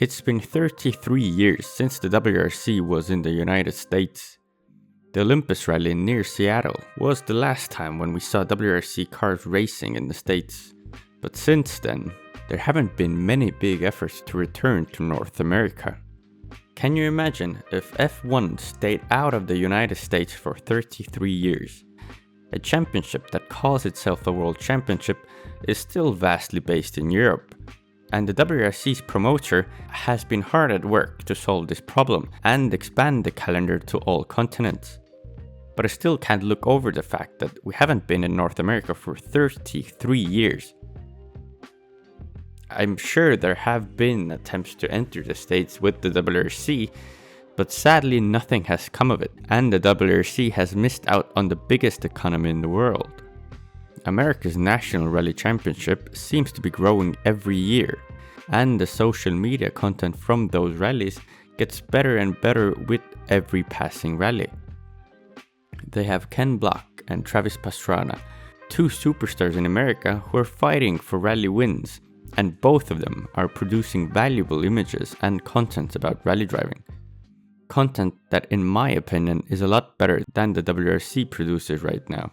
It's been 33 years since the WRC was in the United States. The Olympus Rally near Seattle was the last time when we saw WRC cars racing in the States. But since then, there haven't been many big efforts to return to North America. Can you imagine if F1 stayed out of the United States for 33 years? A championship that calls itself a world championship is still vastly based in Europe. And the WRC's promoter has been hard at work to solve this problem and expand the calendar to all continents. But I still can't look over the fact that we haven't been in North America for 33 years. I'm sure there have been attempts to enter the States with the WRC, but sadly nothing has come of it, and the WRC has missed out on the biggest economy in the world. America's National Rally Championship seems to be growing every year, and the social media content from those rallies gets better and better with every passing rally. They have Ken Block and Travis Pastrana, two superstars in America who are fighting for rally wins, and both of them are producing valuable images and content about rally driving. Content that, in my opinion, is a lot better than the WRC produces right now.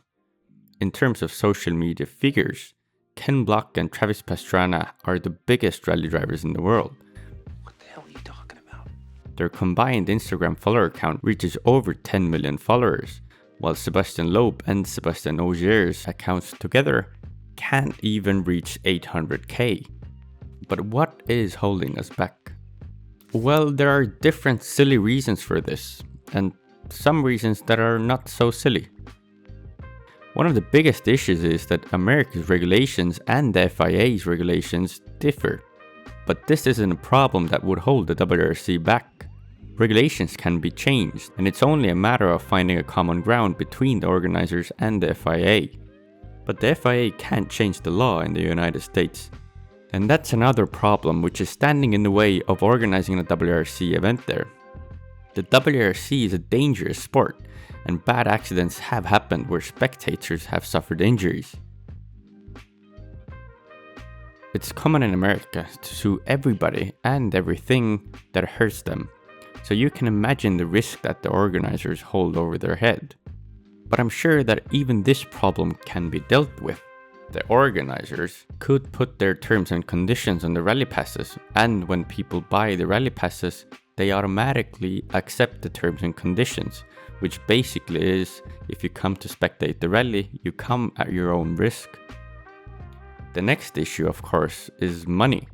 In terms of social media figures, Ken Block and Travis Pastrana are the biggest rally drivers in the world. What the hell are you talking about? Their combined Instagram follower count reaches over 10 million followers, while Sebastian Loeb and Sebastian Ogier's accounts together can't even reach 800k. But what is holding us back? Well, there are different silly reasons for this, and some reasons that are not so silly. One of the biggest issues is that America's regulations and the FIA's regulations differ. But this isn't a problem that would hold the WRC back. Regulations can be changed, and it's only a matter of finding a common ground between the organizers and the FIA. But the FIA can't change the law in the United States. And that's another problem which is standing in the way of organizing a WRC event there. The WRC is a dangerous sport, and bad accidents have happened where spectators have suffered injuries. It's common in America to sue everybody and everything that hurts them, so you can imagine the risk that the organizers hold over their head. But I'm sure that even this problem can be dealt with. The organizers could put their terms and conditions on the rally passes, and when people buy the rally passes, they automatically accept the terms and conditions, which basically is, if you come to spectate the rally, you come at your own risk. The next issue, of course, is money.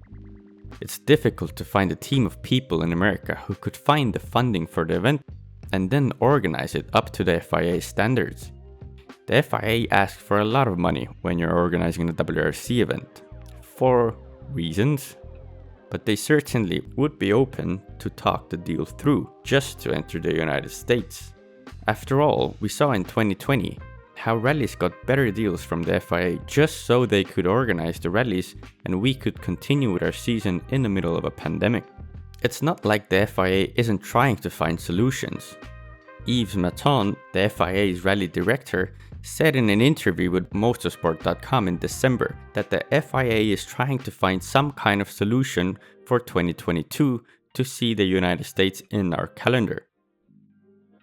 It's difficult to find a team of people in America who could find the funding for the event and then organize it up to the FIA standards. The FIA asks for a lot of money when you're organizing a WRC event, for reasons, but they certainly would be open to talk the deal through just to enter the United States. After all, we saw in 2020 how rallies got better deals from the FIA just so they could organize the rallies and we could continue with our season in the middle of a pandemic. It's not like the FIA isn't trying to find solutions. Yves Maton, the FIA's rally director, said in an interview with motorsport.com in December that the FIA is trying to find some kind of solution for 2022 to see the United States in our calendar.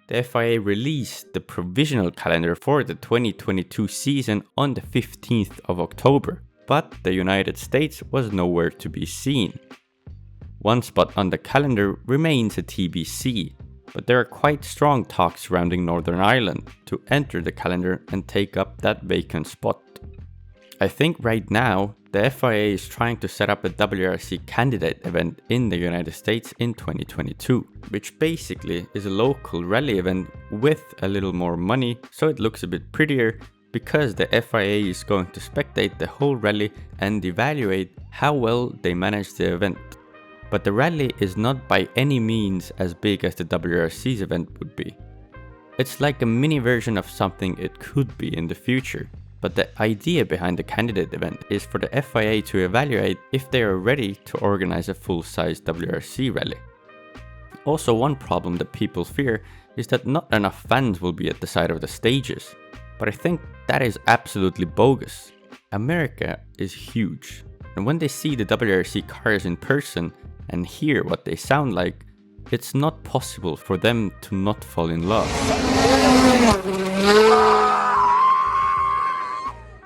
The FIA released the provisional calendar for the 2022 season on the 15th of October, but the United States was nowhere to be seen. One spot on the calendar remains a TBC, but there are quite strong talks surrounding Northern Ireland to enter the calendar and take up that vacant spot. I think right now the FIA is trying to set up a WRC candidate event in the United States in 2022, which basically is a local rally event with a little more money, so it looks a bit prettier because the FIA is going to spectate the whole rally and evaluate how well they manage the event. But the rally is not by any means as big as the WRC's event would be. It's like a mini version of something it could be in the future. But the idea behind the candidate event is for the FIA to evaluate if they are ready to organize a full-size WRC rally. Also, one problem that people fear is that not enough fans will be at the side of the stages. But I think that is absolutely bogus. America is huge, and when they see the WRC cars in person, and hear what they sound like, it's not possible for them to not fall in love.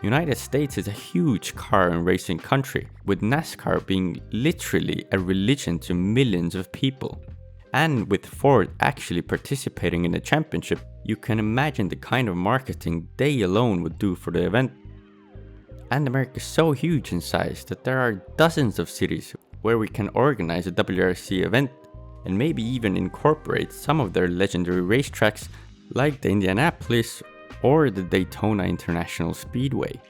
United States is a huge car and racing country, with NASCAR being literally a religion to millions of people. And with Ford actually participating in the championship, you can imagine the kind of marketing they alone would do for the event. And America is so huge in size that there are dozens of cities where we can organize a WRC event and maybe even incorporate some of their legendary racetracks like the Indianapolis or the Daytona International Speedway.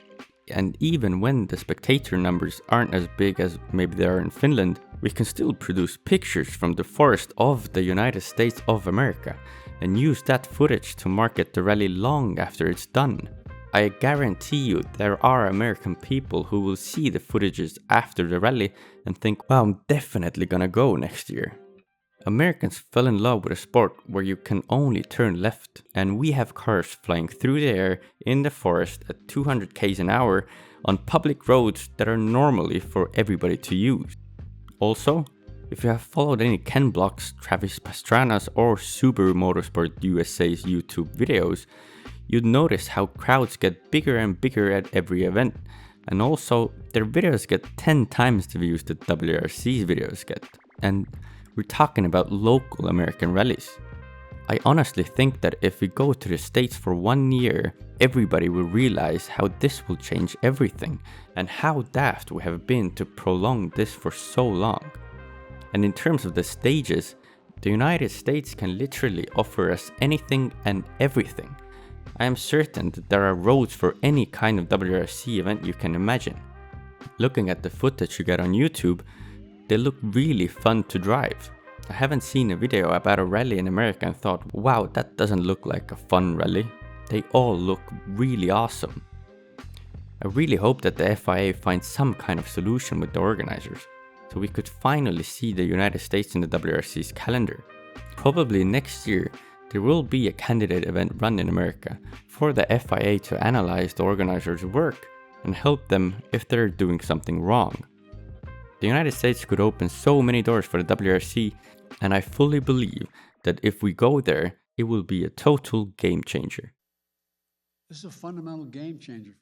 And even when the spectator numbers aren't as big as maybe they are in Finland, we can still produce pictures from the forest of the United States of America and use that footage to market the rally long after it's done. I guarantee you there are American people who will see the footages after the rally and think, wow, I'm definitely gonna go next year. Americans fell in love with a sport where you can only turn left, and we have cars flying through the air in the forest at 200 km an hour on public roads that are normally for everybody to use. Also, if you have followed any Ken Block's, Travis Pastrana's or Subaru Motorsport USA's YouTube videos, you'd notice how crowds get bigger and bigger at every event, and also their videos get 10 times the views that WRC's videos get. And we're talking about local American rallies. I honestly think that if we go to the States for 1 year, everybody will realize how this will change everything and how daft we have been to prolong this for so long. And in terms of the stages, the United States can literally offer us anything and everything. I am certain that there are roads for any kind of WRC event you can imagine. Looking at the footage you get on YouTube, they look really fun to drive. I haven't seen a video about a rally in America and thought, wow, that doesn't look like a fun rally. They all look really awesome. I really hope that the FIA finds some kind of solution with the organizers, so we could finally see the United States in the WRC's calendar. Probably next year, there will be a candidate event run in America for the FIA to analyze the organizers' work and help them if they're doing something wrong. The United States could open so many doors for the WRC, and I fully believe that if we go there, it will be a total game changer. This is a fundamental game changer.